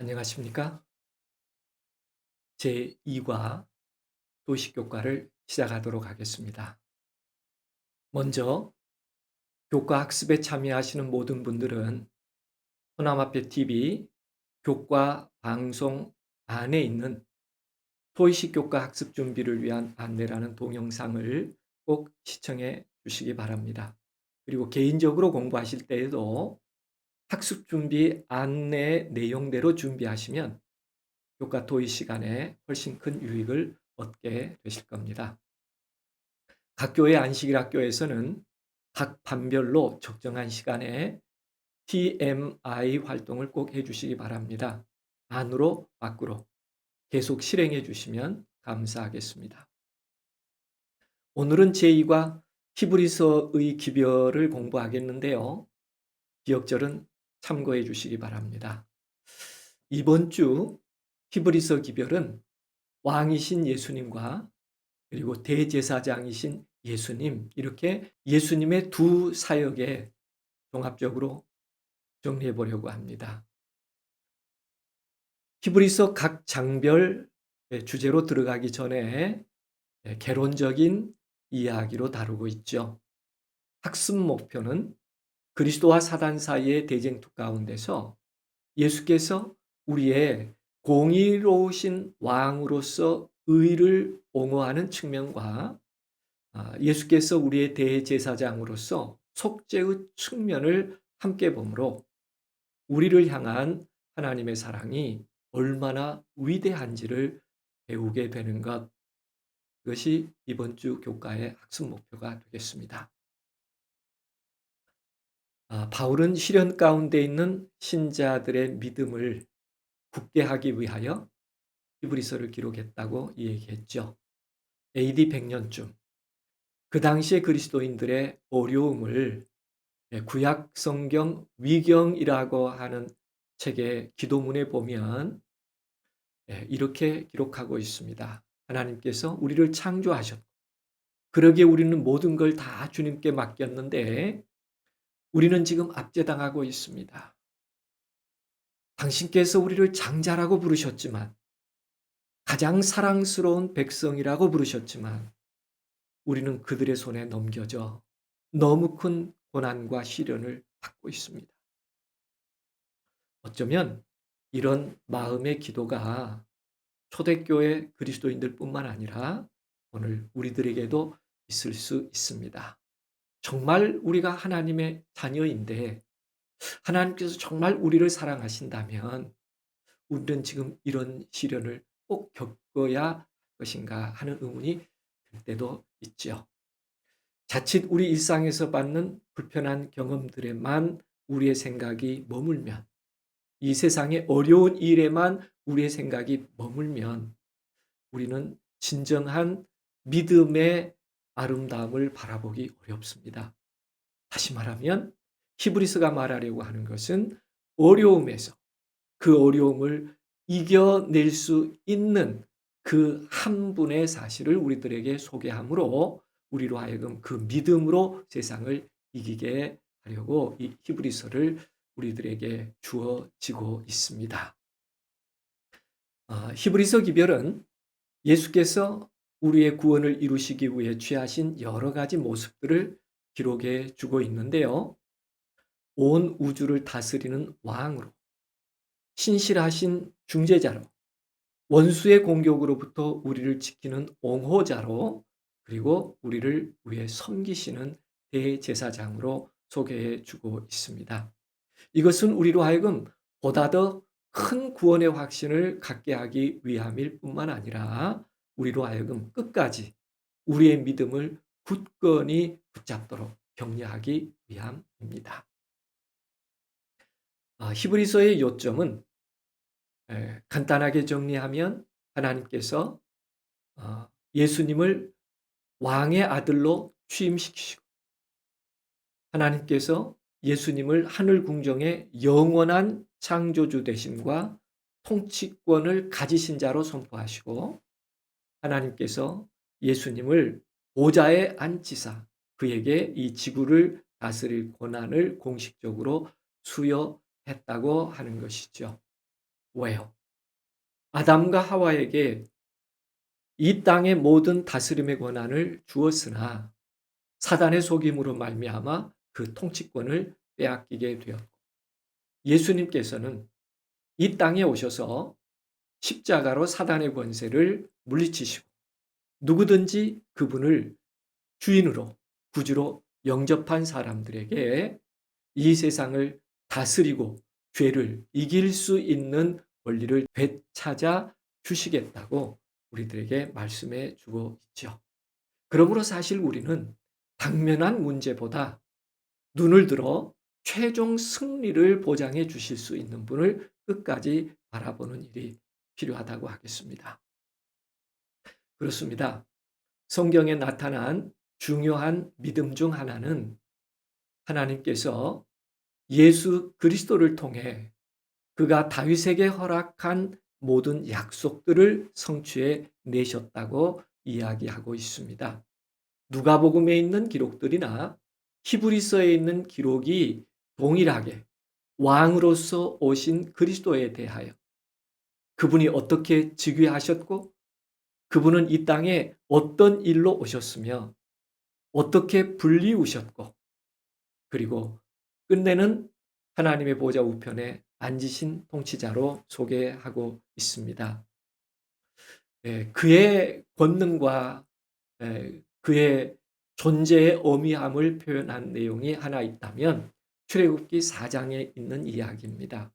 안녕하십니까? 제2과 도식교과를 시작하도록 하겠습니다. 먼저 교과 학습에 참여하시는 모든 분들은 소나마페 TV 교과 방송 안에 있는 토의식 교과 학습 준비를 위한 안내라는 동영상을 꼭 시청해 주시기 바랍니다. 그리고 개인적으로 공부하실 때에도 학습 준비 안내 내용대로 준비하시면 교과 토의 시간에 훨씬 큰 유익을 얻게 되실 겁니다. 각 교회 안식일 학교에서는 각 반별로 적정한 시간에 TMI 활동을 꼭 해주시기 바랍니다. 안으로 밖으로 계속 실행해 주시면 감사하겠습니다. 오늘은 제2과 히브리서의 기별을 공부하겠는데요. 기억절은 참고해 주시기 바랍니다. 이번 주 히브리서 기별은 왕이신 예수님과 그리고 대제사장이신 예수님, 이렇게 예수님의 두 사역에 종합적으로 정리해 보려고 합니다. 히브리서 각 장별 주제로 들어가기 전에 개론적인 이야기로 다루고 있죠. 학습 목표는 그리스도와 사단 사이의 대쟁투 가운데서 예수께서 우리의 공의로우신 왕으로서 의를 옹호하는 측면과 예수께서 우리의 대제사장으로서 속죄의 측면을 함께 보므로 우리를 향한 하나님의 사랑이 얼마나 위대한지를 배우게 되는 것, 그것이 이번 주 교과의 학습 목표가 되겠습니다. 바울은 시련 가운데 있는 신자들의 믿음을 굳게 하기 위하여 히브리서를 기록했다고 얘기했죠. AD 100년쯤 그 당시의 그리스도인들의 어려움을 구약 성경 위경이라고 하는 책의 기도문에 보면 이렇게 기록하고 있습니다. 하나님께서 우리를 창조하셨고 그러기에 우리는 모든 걸 다 주님께 맡겼는데 우리는 지금 압제당하고 있습니다. 당신께서 우리를 장자라고 부르셨지만 가장 사랑스러운 백성이라고 부르셨지만 우리는 그들의 손에 넘겨져 너무 큰 고난과 시련을 받고 있습니다. 어쩌면 이런 마음의 기도가 초대교회 그리스도인들뿐만 아니라 오늘 우리들에게도 있을 수 있습니다. 정말 우리가 하나님의 자녀인데 하나님께서 정말 우리를 사랑하신다면 우리는 지금 이런 시련을 꼭 겪어야 할 것인가 하는 의문이 들 때도 있죠. 자칫 우리 일상에서 받는 불편한 경험들에만 우리의 생각이 머물면, 이 세상의 어려운 일에만 우리의 생각이 머물면 우리는 진정한 믿음의 아름다움을 바라보기 어렵습니다. 다시 말하면 히브리서가 말하려고 하는 것은 어려움에서 그 어려움을 이겨낼 수 있는 그 한 분의 사실을 우리들에게 소개함으로 우리로 하여금 그 믿음으로 세상을 이기게 하려고 이 히브리서를 우리들에게 주어지고 있습니다. 히브리서 기별은 예수께서 우리의 구원을 이루시기 위해 취하신 여러 가지 모습들을 기록해 주고 있는데요. 온 우주를 다스리는 왕으로, 신실하신 중재자로, 원수의 공격으로부터 우리를 지키는 옹호자로, 그리고 우리를 위해 섬기시는 대제사장으로 소개해 주고 있습니다. 이것은 우리로 하여금 보다 더 큰 구원의 확신을 갖게 하기 위함일 뿐만 아니라 우리로 하여금 끝까지 우리의 믿음을 굳건히 붙잡도록 격려하기 위함입니다. 히브리서의 요점은 간단하게 정리하면 하나님께서 예수님을 왕의 아들로 취임시키시고 하나님께서 예수님을 하늘 궁정의 영원한 창조주 되심과 통치권을 가지신 자로 선포하시고 하나님께서 예수님을 보좌에 앉히사 그에게 이 지구를 다스릴 권한을 공식적으로 수여했다고 하는 것이죠. 왜요? 아담과 하와에게 이 땅의 모든 다스림의 권한을 주었으나 사단의 속임으로 말미암아 그 통치권을 빼앗기게 되었고, 예수님께서는 이 땅에 오셔서 십자가로 사단의 권세를 물리치시고 누구든지 그분을 주인으로, 구주로 영접한 사람들에게 이 세상을 다스리고 죄를 이길 수 있는 권리를 되찾아 주시겠다고 우리들에게 말씀해 주고 있죠. 그러므로 사실 우리는 당면한 문제보다 눈을 들어 최종 승리를 보장해 주실 수 있는 분을 끝까지 바라보는 일이 필요하다고 하겠습니다. 그렇습니다. 성경에 나타난 중요한 믿음 중 하나는 하나님께서 예수 그리스도를 통해 그가 다윗에게 허락한 모든 약속들을 성취해 내셨다고 이야기하고 있습니다. 누가복음에 있는 기록들이나 히브리서에 있는 기록이 동일하게 왕으로서 오신 그리스도에 대하여 그분이 어떻게 즉위하셨고 그분은 이 땅에 어떤 일로 오셨으며 어떻게 불리우셨고 그리고 끝내는 하나님의 보좌 우편에 앉으신 통치자로 소개하고 있습니다. 그의 권능과 그의 존재의 어미함을 표현한 내용이 하나 있다면 출애굽기 4장에 있는 이야기입니다.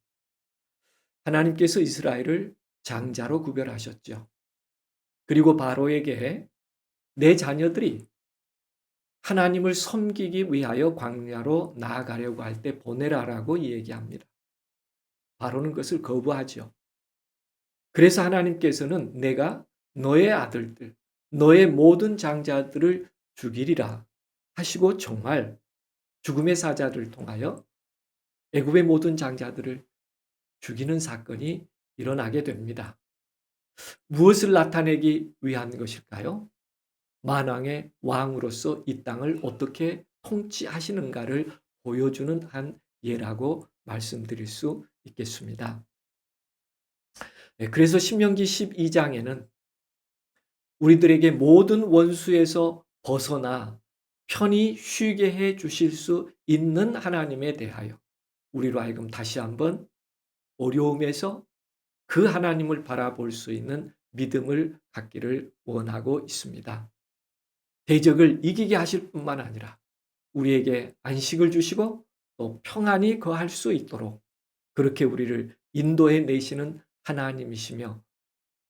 하나님께서 이스라엘을 장자로 구별하셨죠. 그리고 바로에게 내 자녀들이 하나님을 섬기기 위하여 광야로 나아가려고 할 때 보내라라고 얘기합니다. 바로는 그것을 거부하죠. 그래서 하나님께서는 내가 너의 아들들, 너의 모든 장자들을 죽이리라 하시고 정말 죽음의 사자를 통하여 애굽의 모든 장자들을 죽이는 사건이 일어나게 됩니다. 무엇을 나타내기 위한 것일까요? 만왕의 왕으로서 이 땅을 어떻게 통치하시는가를 보여주는 한 예라고 말씀드릴 수 있겠습니다. 그래서 신명기 12장에는 우리들에게 모든 원수에서 벗어나 편히 쉬게 해 주실 수 있는 하나님에 대하여 우리로 하여금 다시 한번 어려움에서 그 하나님을 바라볼 수 있는 믿음을 갖기를 원하고 있습니다. 대적을 이기게 하실 뿐만 아니라 우리에게 안식을 주시고 또 평안히 거할 수 있도록 그렇게 우리를 인도해 내시는 하나님이시며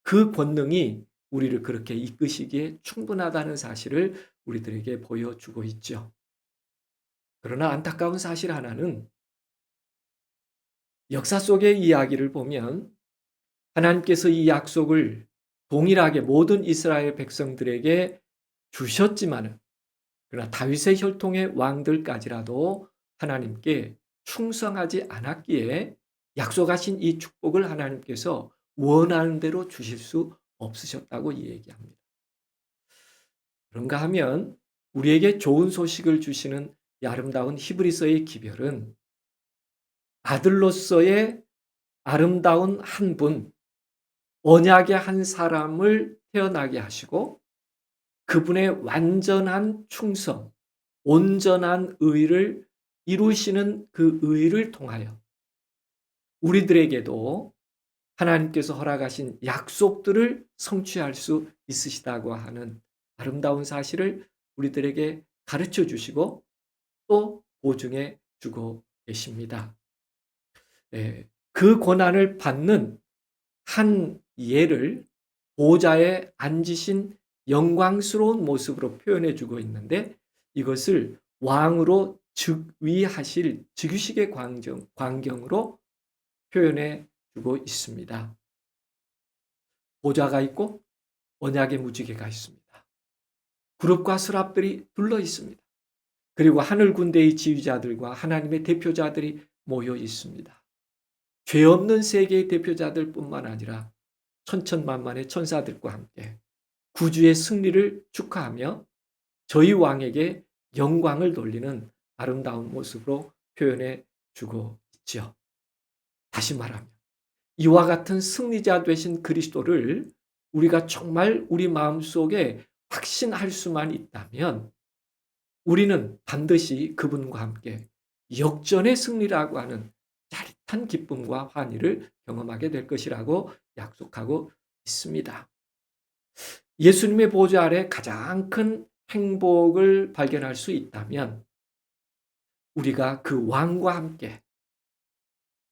그 권능이 우리를 그렇게 이끄시기에 충분하다는 사실을 우리들에게 보여주고 있죠. 그러나 안타까운 사실 하나는 역사 속의 이야기를 보면 하나님께서 이 약속을 동일하게 모든 이스라엘 백성들에게 주셨지만은 그러나 다윗의 혈통의 왕들까지라도 하나님께 충성하지 않았기에 약속하신 이 축복을 하나님께서 원하는 대로 주실 수 없으셨다고 얘기합니다. 그런가 하면 우리에게 좋은 소식을 주시는 이 아름다운 히브리서의 기별은 아들로서의 아름다운 한 분, 언약의 한 사람을 태어나게 하시고 그분의 완전한 충성, 온전한 의를 이루시는 그 의를 통하여 우리들에게도 하나님께서 허락하신 약속들을 성취할 수 있으시다고 하는 아름다운 사실을 우리들에게 가르쳐 주시고 또 보증해 주고 계십니다. 그 고난을 받는 한 예를 보좌에 앉으신 영광스러운 모습으로 표현해 주고 있는데 이것을 왕으로 즉위하실 즉위식의 광경으로 표현해 주고 있습니다. 보좌가 있고 언약의 무지개가 있습니다. 그룹과 스랍들이 둘러 있습니다. 그리고 하늘 군대의 지휘자들과 하나님의 대표자들이 모여 있습니다. 죄 없는 세계의 대표자들 뿐만 아니라 천천만만의 천사들과 함께 구주의 승리를 축하하며 저희 왕에게 영광을 돌리는 아름다운 모습으로 표현해 주고 있죠. 다시 말하면 이와 같은 승리자 되신 그리스도를 우리가 정말 우리 마음속에 확신할 수만 있다면 우리는 반드시 그분과 함께 역전의 승리라고 하는 짜릿한 기쁨과 환희를 경험하게 될 것이라고 약속하고 있습니다. 예수님의 보좌 아래 가장 큰 행복을 발견할 수 있다면 우리가 그 왕과 함께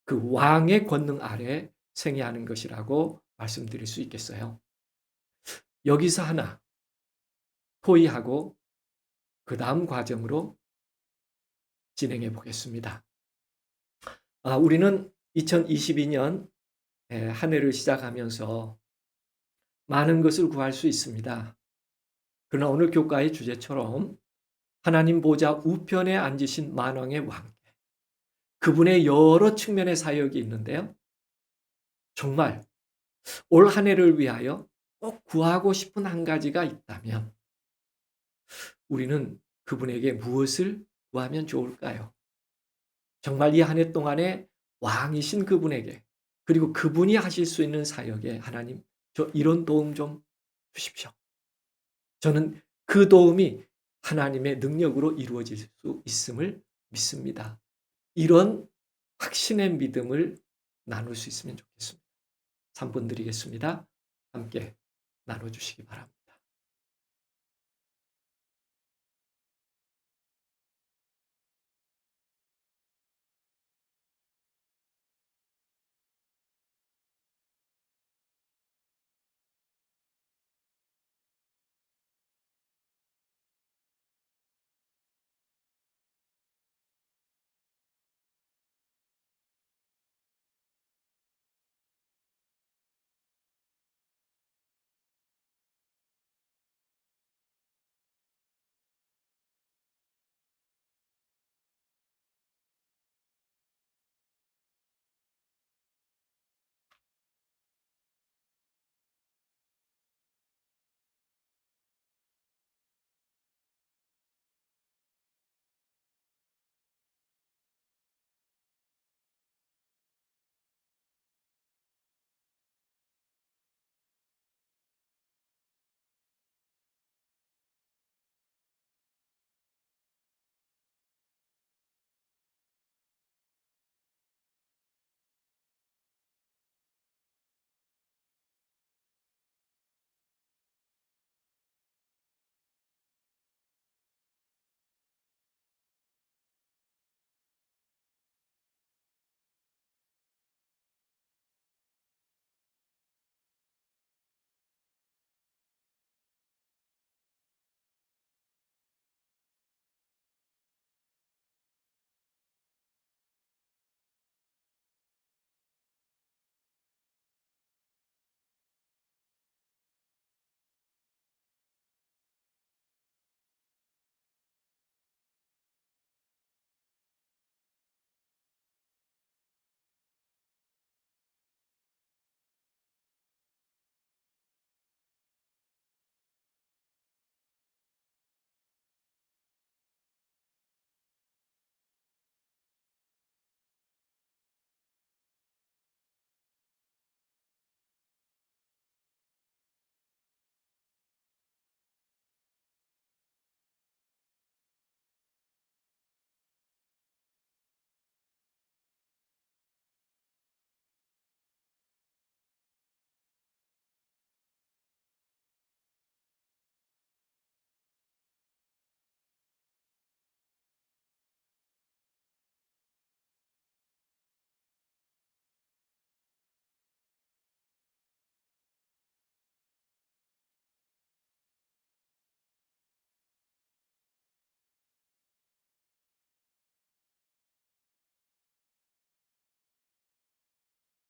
그 왕의 권능 아래 생애하는 것이라고 말씀드릴 수 있겠어요. 여기서 하나 토의하고 그 다음 과정으로 진행해 보겠습니다. 우리는 2022년 한 해를 시작하면서 많은 것을 구할 수 있습니다. 그러나 오늘 교과의 주제처럼 하나님 보좌 우편에 앉으신 만왕의 왕, 그분의 여러 측면의 사역이 있는데요. 정말 올 한 해를 위하여 꼭 구하고 싶은 한 가지가 있다면 우리는 그분에게 무엇을 구하면 좋을까요? 정말 이 한 해 동안에 왕이신 그분에게 그리고 그분이 하실 수 있는 사역에 하나님 저 이런 도움 좀 주십시오. 저는 그 도움이 하나님의 능력으로 이루어질 수 있음을 믿습니다. 이런 확신의 믿음을 나눌 수 있으면 좋겠습니다. 3분 드리겠습니다. 함께 나눠주시기 바랍니다.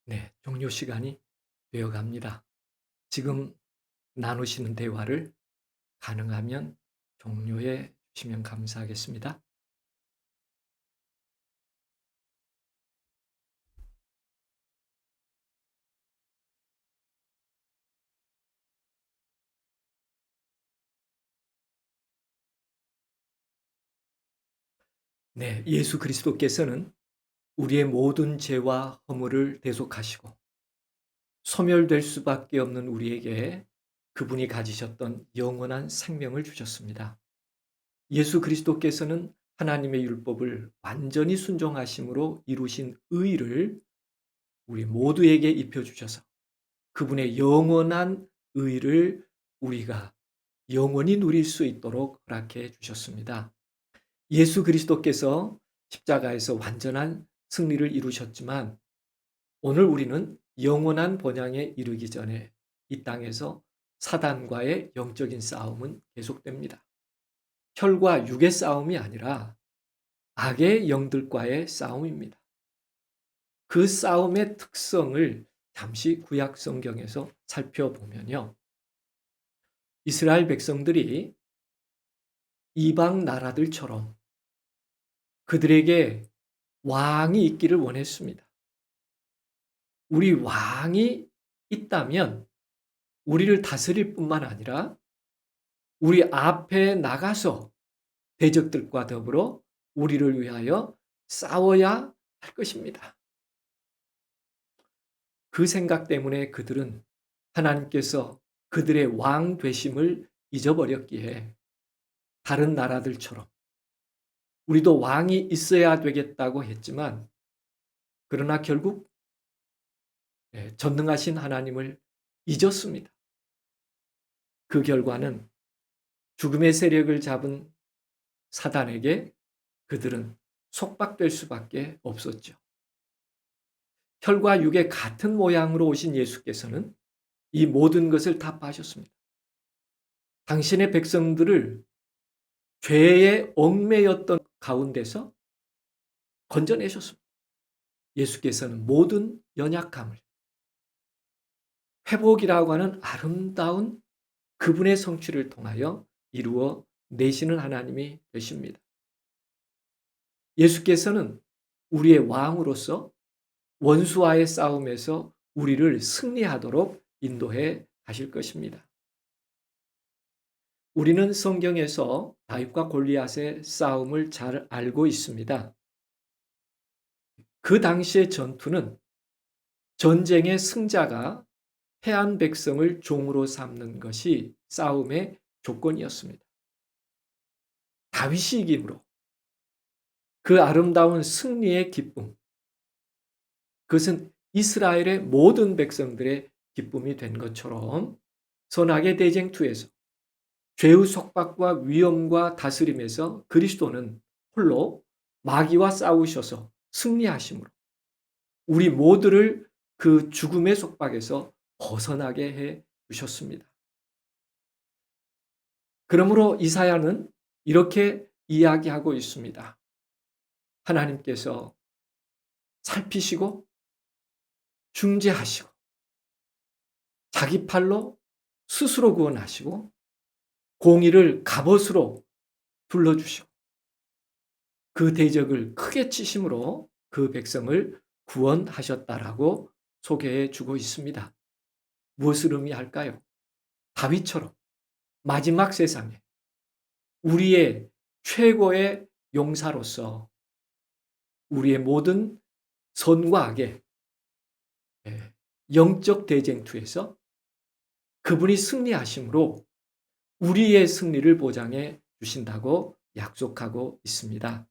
네, 종료 시간이 되어 갑니다. 지금 나누시는 대화를 가능하면 종료해 주시면 감사하겠습니다. 네, 예수 그리스도께서는 우리의 모든 죄와 허물을 대속하시고 소멸될 수밖에 없는 우리에게 그분이 가지셨던 영원한 생명을 주셨습니다. 예수 그리스도께서는 하나님의 율법을 완전히 순종하심으로 이루신 의를 우리 모두에게 입혀주셔서 그분의 영원한 의를 우리가 영원히 누릴 수 있도록 허락해 주셨습니다. 예수 그리스도께서 십자가에서 완전한 승리를 이루셨지만 오늘 우리는 영원한 본향에 이르기 전에 이 땅에서 사단과의 영적인 싸움은 계속됩니다. 혈과 육의 싸움이 아니라 악의 영들과의 싸움입니다. 그 싸움의 특성을 잠시 구약 성경에서 살펴보면요. 이스라엘 백성들이 이방 나라들처럼 그들에게 왕이 있기를 원했습니다. 우리 왕이 있다면 우리를 다스릴 뿐만 아니라 우리 앞에 나가서 대적들과 더불어 우리를 위하여 싸워야 할 것입니다. 그 생각 때문에 그들은 하나님께서 그들의 왕 되심을 잊어버렸기에 다른 나라들처럼 우리도 왕이 있어야 되겠다고 했지만 그러나 결국 전능하신 하나님을 잊었습니다. 그 결과는 죽음의 세력을 잡은 사단에게 그들은 속박될 수밖에 없었죠. 혈과 육의 같은 모양으로 오신 예수께서는 이 모든 것을 다 빠셨습니다. 당신의 백성들을 죄에 얽매였던 가운데서 건져내셨습니다. 예수께서는 모든 연약함을 회복이라고 하는 아름다운 그분의 성취를 통하여 이루어 내시는 하나님이 되십니다. 예수께서는 우리의 왕으로서 원수와의 싸움에서 우리를 승리하도록 인도해 가실 것입니다. 우리는 성경에서 다윗과 골리앗의 싸움을 잘 알고 있습니다. 그 당시의 전투는 전쟁의 승자가 패한 백성을 종으로 삼는 것이 싸움의 조건이었습니다. 다윗이 이김으로 그 아름다운 승리의 기쁨, 그것은 이스라엘의 모든 백성들의 기쁨이 된 것처럼 선악의 대쟁투에서 죄의 속박과 위험과 다스림에서 그리스도는 홀로 마귀와 싸우셔서 승리하심으로 우리 모두를 그 죽음의 속박에서 벗어나게 해 주셨습니다. 그러므로 이사야는 이렇게 이야기하고 있습니다. 하나님께서 살피시고 중재하시고 자기 팔로 스스로 구원하시고 공의를 갑옷으로 둘러주시고 그 대적을 크게 치심으로 그 백성을 구원하셨다라고 소개해 주고 있습니다. 무엇을 의미할까요? 다윗처럼 마지막 세상에 우리의 최고의 용사로서 우리의 모든 선과 악의 영적 대쟁투에서 그분이 승리하심으로 우리의 승리를 보장해 주신다고 약속하고 있습니다.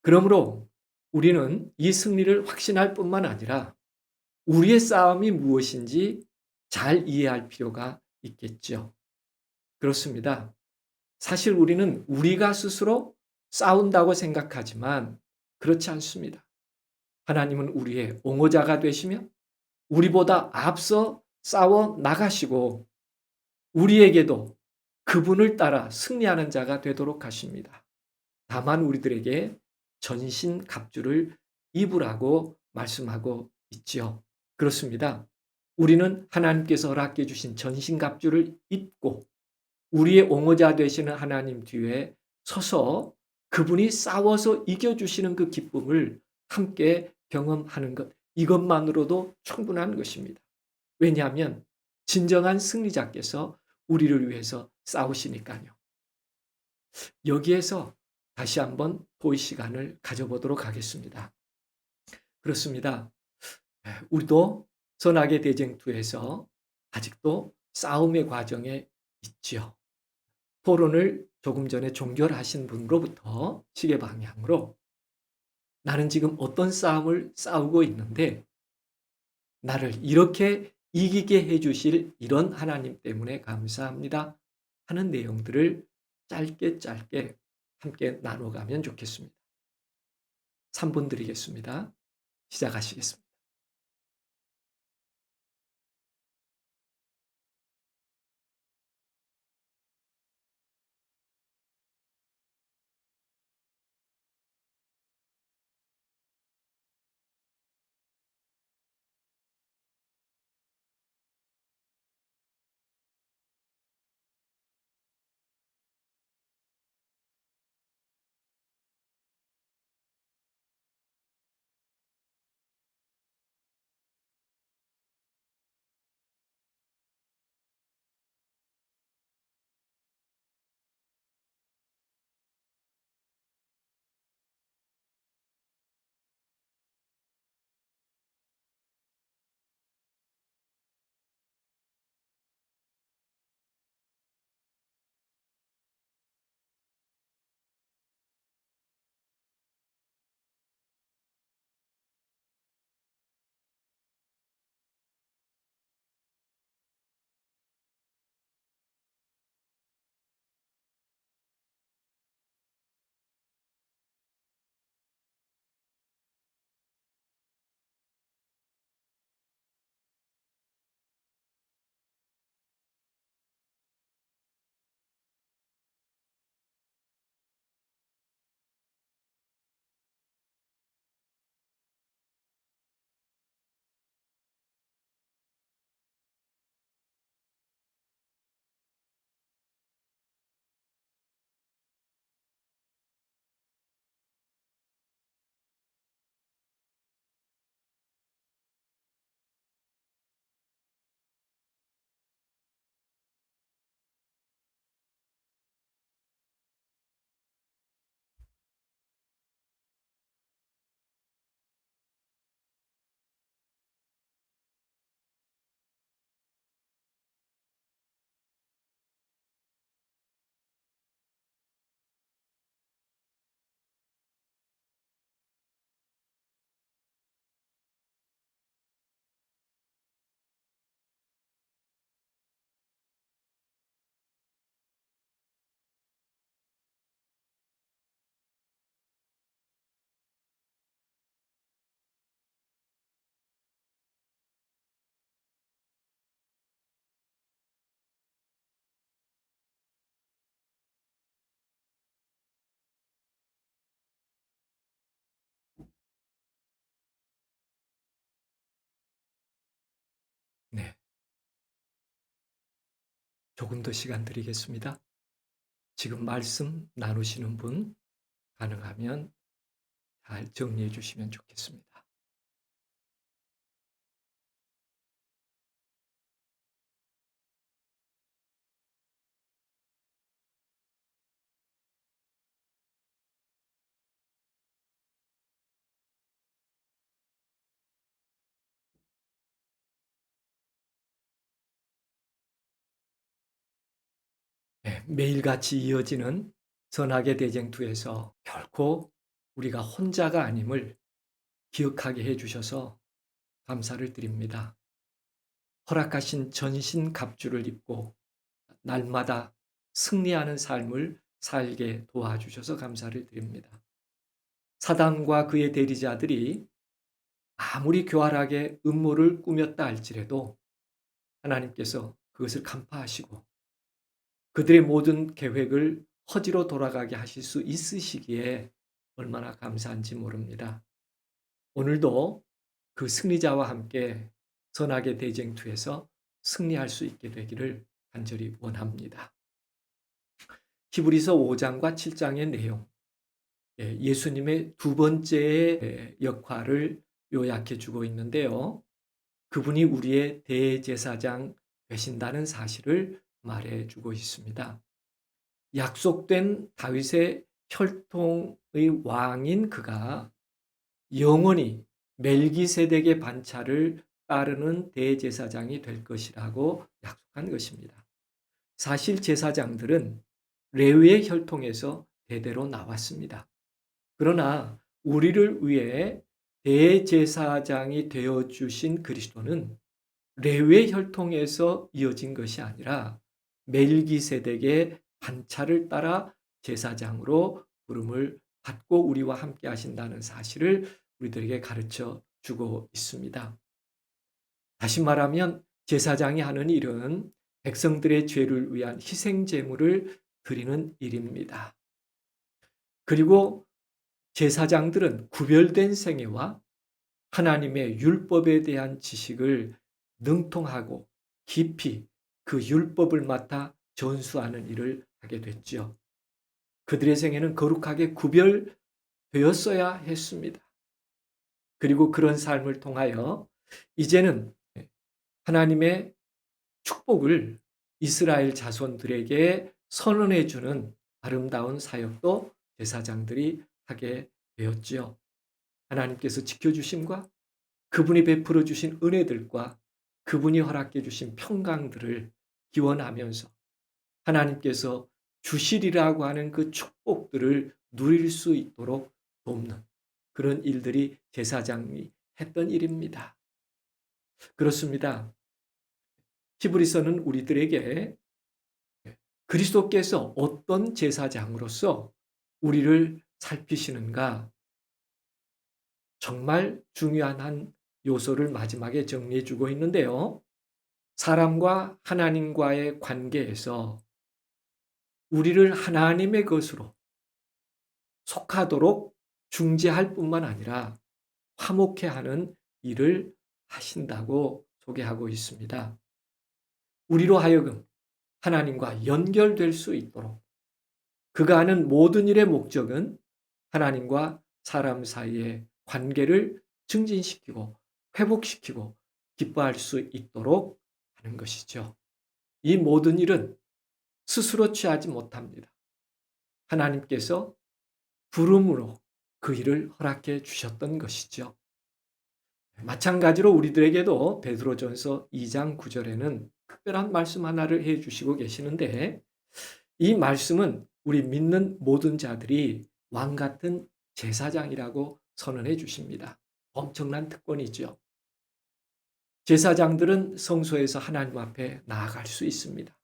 그러므로 우리는 이 승리를 확신할 뿐만 아니라 우리의 싸움이 무엇인지 잘 이해할 필요가 있겠죠. 그렇습니다. 사실 우리는 우리가 스스로 싸운다고 생각하지만 그렇지 않습니다. 하나님은 우리의 옹호자가 되시며 우리보다 앞서 싸워 나가시고 우리에게도 그분을 따라 승리하는 자가 되도록 하십니다. 다만 우리들에게 전신갑주를 입으라고 말씀하고 있지요. 그렇습니다. 우리는 하나님께서 허락해 주신 전신갑주를 입고 우리의 옹호자 되시는 하나님 뒤에 서서 그분이 싸워서 이겨주시는 그 기쁨을 함께 경험하는 것, 이것만으로도 충분한 것입니다. 왜냐하면 진정한 승리자께서 우리를 위해서 싸우시니까요. 여기에서 다시 한번 토의 시간을 가져보도록 하겠습니다. 그렇습니다. 우리도 선악의 대쟁투에서 아직도 싸움의 과정에 있지요. 토론을 조금 전에 종결하신 분으로부터 시계 방향으로 나는 지금 어떤 싸움을 싸우고 있는데 나를 이렇게 이기게 해주실 이런 하나님 때문에 감사합니다 하는 내용들을 짧게 함께 나눠가면 좋겠습니다. 3분 드리겠습니다. 시작하시겠습니다. 네, 조금 더 시간 드리겠습니다. 지금 말씀 나누시는 분 가능하면 잘 정리해 주시면 좋겠습니다. 네, 매일같이 이어지는 선악의 대쟁투에서 결코 우리가 혼자가 아님을 기억하게 해주셔서 감사를 드립니다. 허락하신 전신 갑주를 입고 날마다 승리하는 삶을 살게 도와주셔서 감사를 드립니다. 사단과 그의 대리자들이 아무리 교활하게 음모를 꾸몄다 할지라도 하나님께서 그것을 간파하시고 그들의 모든 계획을 허지로 돌아가게 하실 수 있으시기에 얼마나 감사한지 모릅니다. 오늘도 그 승리자와 함께 선악의 대쟁투에서 승리할 수 있게 되기를 간절히 원합니다. 히브리서 5장과 7장의 내용, 예수님의 두 번째 역할을 요약해 주고 있는데요. 그분이 우리의 대제사장 되신다는 사실을 말해 주고 있습니다. 약속된 다윗의 혈통의 왕인 그가 영원히 멜기세덱의 반차를 따르는 대제사장이 될 것이라고 약속한 것입니다. 사실 제사장들은 레위의 혈통에서 대대로 나왔습니다. 그러나 우리를 위해 대제사장이 되어 주신 그리스도는 레위의 혈통에서 이어진 것이 아니라 멜기세덱의 반차를 따라 제사장으로 부름을 받고 우리와 함께 하신다는 사실을 우리들에게 가르쳐 주고 있습니다. 다시 말하면 제사장이 하는 일은 백성들의 죄를 위한 희생 제물을 드리는 일입니다. 그리고 제사장들은 구별된 생애와 하나님의 율법에 대한 지식을 능통하고 깊이 그 율법을 맡아 전수하는 일을 하게 됐죠. 그들의 생애는 거룩하게 구별되었어야 했습니다. 그리고 그런 삶을 통하여 이제는 하나님의 축복을 이스라엘 자손들에게 선언해 주는 아름다운 사역도 제사장들이 하게 되었지요. 하나님께서 지켜주심과 그분이 베풀어 주신 은혜들과 그분이 허락해 주신 평강들을 기원하면서 하나님께서 주시리라고 하는 그 축복들을 누릴 수 있도록 돕는 그런 일들이 제사장이 했던 일입니다. 그렇습니다. 히브리서는 우리들에게 그리스도께서 어떤 제사장으로서 우리를 살피시는가 정말 중요한 한 요소를 마지막에 정리해 주고 있는데요. 사람과 하나님과의 관계에서 우리를 하나님의 것으로 속하도록 중재할 뿐만 아니라 화목해 하는 일을 하신다고 소개하고 있습니다. 우리로 하여금 하나님과 연결될 수 있도록 그가 하는 모든 일의 목적은 하나님과 사람 사이의 관계를 증진시키고 회복시키고 기뻐할 수 있도록 하는 것이죠. 이 모든 일은 스스로 취하지 못합니다. 하나님께서 부름으로 그 일을 허락해 주셨던 것이죠. 마찬가지로 우리들에게도 베드로전서 2장 9절에는 특별한 말씀 하나를 해 주시고 계시는데 이 말씀은 우리 믿는 모든 자들이 왕 같은 제사장이라고 선언해 주십니다. 엄청난 특권이죠. 제사장들은 성소에서 하나님 앞에 나아갈 수 있습니다.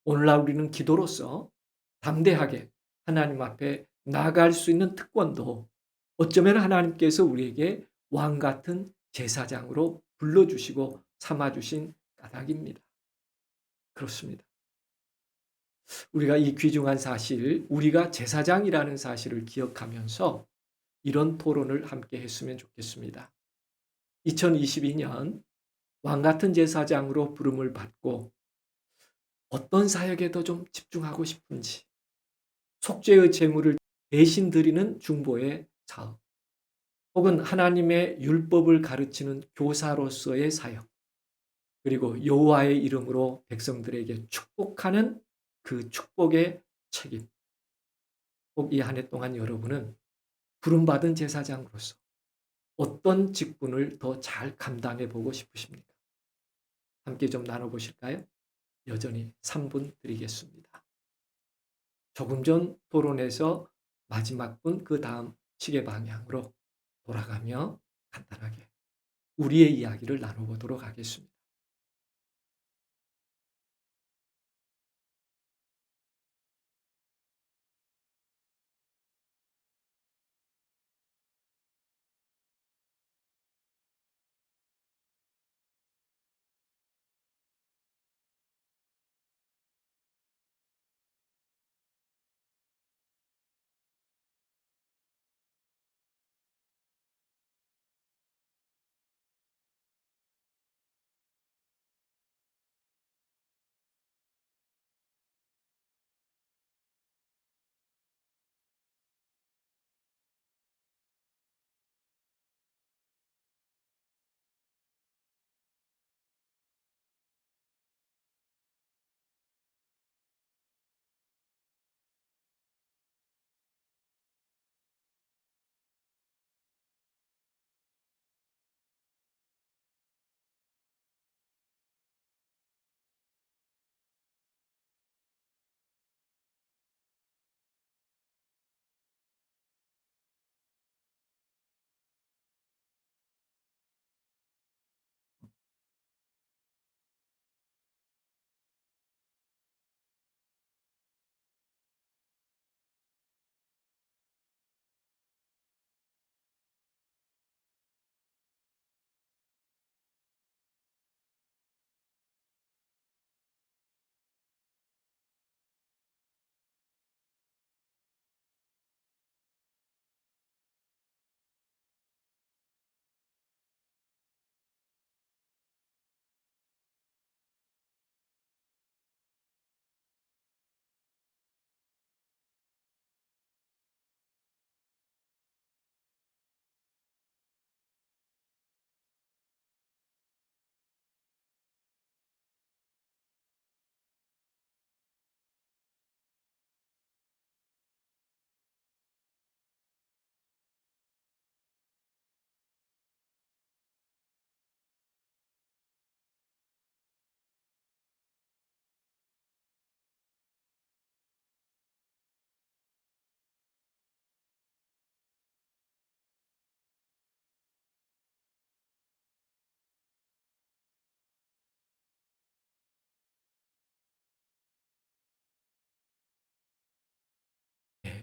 오늘날 우리는 기도로서 담대하게 하나님 앞에 나아갈 수 있는 특권도 어쩌면 하나님께서 우리에게 왕 같은 제사장으로 불러주시고 삼아주신 까닭입니다. 그렇습니다. 우리가 이 귀중한 사실, 우리가 제사장이라는 사실을 기억하면서 이런 토론을 함께 했으면 좋겠습니다. 2022년 왕 같은 제사장으로 부름을 받고 어떤 사역에 더 좀 집중하고 싶은지, 속죄의 제물을 대신 드리는 중보의 사업, 혹은 하나님의 율법을 가르치는 교사로서의 사역, 그리고 여호와의 이름으로 백성들에게 축복하는 그 축복의 책임. 꼭 이 한 해 동안 여러분은 부름받은 제사장으로서 어떤 직분을 더 잘 감당해 보고 싶으십니까? 함께 좀 나눠보실까요? 여전히 3분 드리겠습니다. 조금 전 토론에서 마지막 분 그 다음 시계 방향으로 돌아가며 간단하게 우리의 이야기를 나눠보도록 하겠습니다.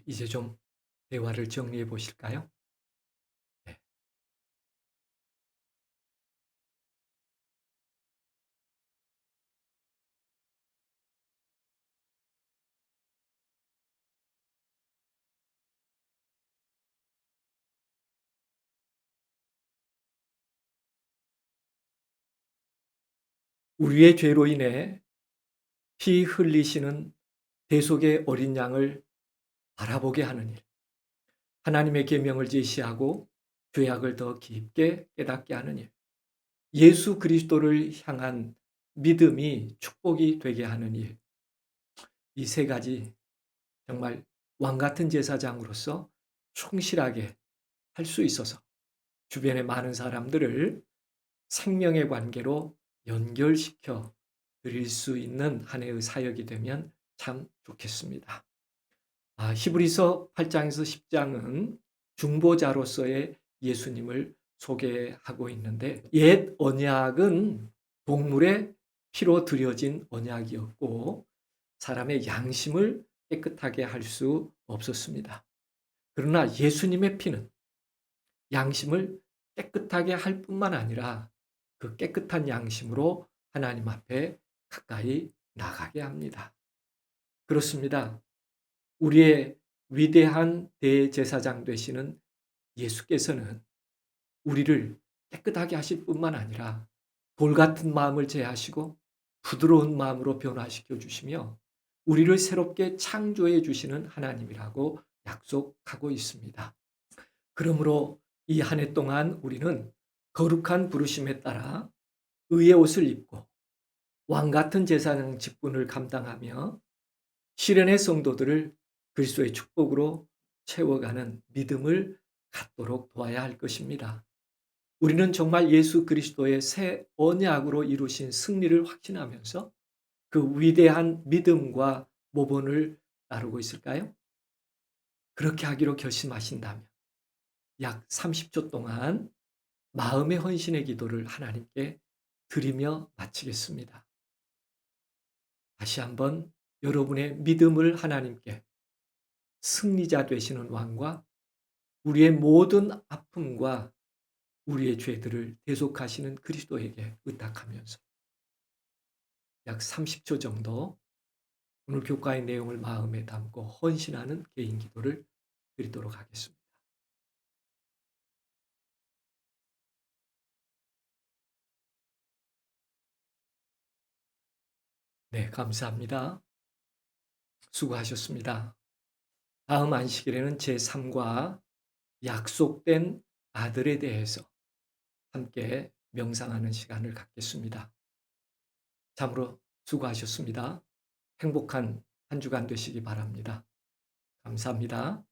이제 좀 대화를 정리해 보실까요? 네. 우리의 죄로 인해 피 흘리시는 대속의 어린 양을 바라보게 하는 일, 하나님의 계명을 제시하고 죄악을 더 깊게 깨닫게 하는 일, 예수 그리스도를 향한 믿음이 축복이 되게 하는 일, 이 세 가지 정말 왕 같은 제사장으로서 충실하게 할 수 있어서 주변의 많은 사람들을 생명의 관계로 연결시켜 드릴 수 있는 한 해의 사역이 되면 참 좋겠습니다. 히브리서 8장에서 10장은 중보자로서의 예수님을 소개하고 있는데, 옛 언약은 동물의 피로 드려진 언약이었고 사람의 양심을 깨끗하게 할 수 없었습니다. 그러나 예수님의 피는 양심을 깨끗하게 할 뿐만 아니라 그 깨끗한 양심으로 하나님 앞에 가까이 나가게 합니다. 그렇습니다. 우리의 위대한 대제사장 되시는 예수께서는 우리를 깨끗하게 하실 뿐만 아니라 돌 같은 마음을 제하시고 부드러운 마음으로 변화시켜 주시며 우리를 새롭게 창조해 주시는 하나님이라고 약속하고 있습니다. 그러므로 이 한 해 동안 우리는 거룩한 부르심에 따라 의의 옷을 입고 왕 같은 제사장 직분을 감당하며 시련의 성도들을 그리스도의 축복으로 채워가는 믿음을 갖도록 도와야 할 것입니다. 우리는 정말 예수 그리스도의 새 언약으로 이루신 승리를 확신하면서 그 위대한 믿음과 모본을 나누고 있을까요? 그렇게 하기로 결심하신다면 약 30초 동안 마음의 헌신의 기도를 하나님께 드리며 마치겠습니다. 다시 한번 여러분의 믿음을 하나님께 승리자 되시는 왕과 우리의 모든 아픔과 우리의 죄들을 대속하시는 그리스도에게 의탁하면서 약 30초 정도 오늘 교과의 내용을 마음에 담고 헌신하는 개인 기도를 드리도록 하겠습니다. 네, 감사합니다. 수고하셨습니다. 다음 안식일에는 제3과 약속된 아들에 대해서 함께 명상하는 시간을 갖겠습니다. 참으로 수고하셨습니다. 행복한 한 주간 되시기 바랍니다. 감사합니다.